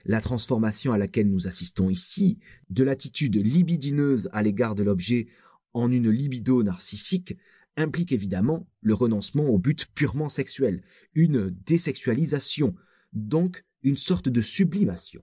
La transformation à laquelle nous assistons ici, de l'attitude libidineuse à l'égard de l'objet en une libido narcissique, implique évidemment le renoncement au but purement sexuel, une désexualisation, donc une sorte de sublimation.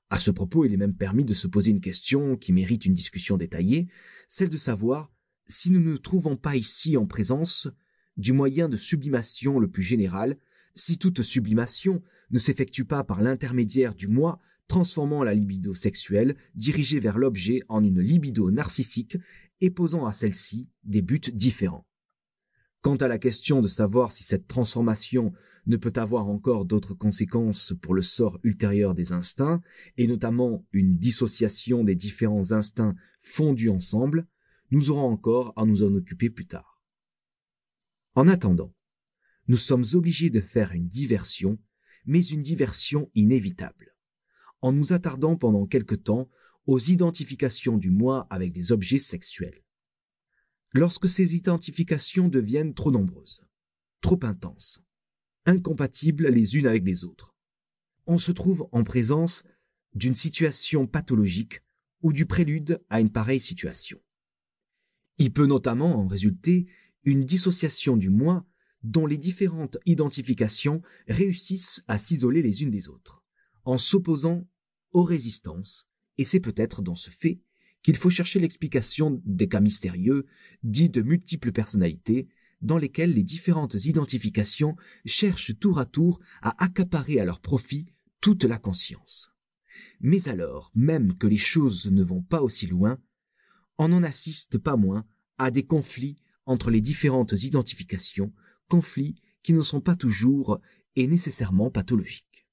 À ce propos, il est même permis de se poser une question qui mérite une discussion détaillée, celle de savoir si nous ne nous trouvons pas ici en présence du moyen de sublimation le plus général, si toute sublimation ne s'effectue pas par l'intermédiaire du moi, transformant la libido sexuelle dirigée vers l'objet en une libido narcissique et posant à celle-ci des buts différents. Quant à la question de savoir si cette transformation ne peut avoir encore d'autres conséquences pour le sort ultérieur des instincts, et notamment une dissociation des différents instincts fondus ensemble, nous aurons encore à nous en occuper plus tard. En attendant, nous sommes obligés de faire une diversion, mais une diversion inévitable, en nous attardant pendant quelque temps aux identifications du moi avec des objets sexuels. Lorsque ces identifications deviennent trop nombreuses, trop intenses, incompatibles les unes avec les autres, on se trouve en présence d'une situation pathologique ou du prélude à une pareille situation. Il peut notamment en résulter une dissociation du moi dont les différentes identifications réussissent à s'isoler les unes des autres, en s'opposant aux résistances, et c'est peut-être dans ce fait qu'il faut chercher l'explication des cas mystérieux, dits de multiples personnalités, dans lesquels les différentes identifications cherchent tour à tour à accaparer à leur profit toute la conscience. Mais alors, même que les choses ne vont pas aussi loin, on n'en assiste pas moins à des conflits entre les différentes identifications, conflits qui ne sont pas toujours et nécessairement pathologiques.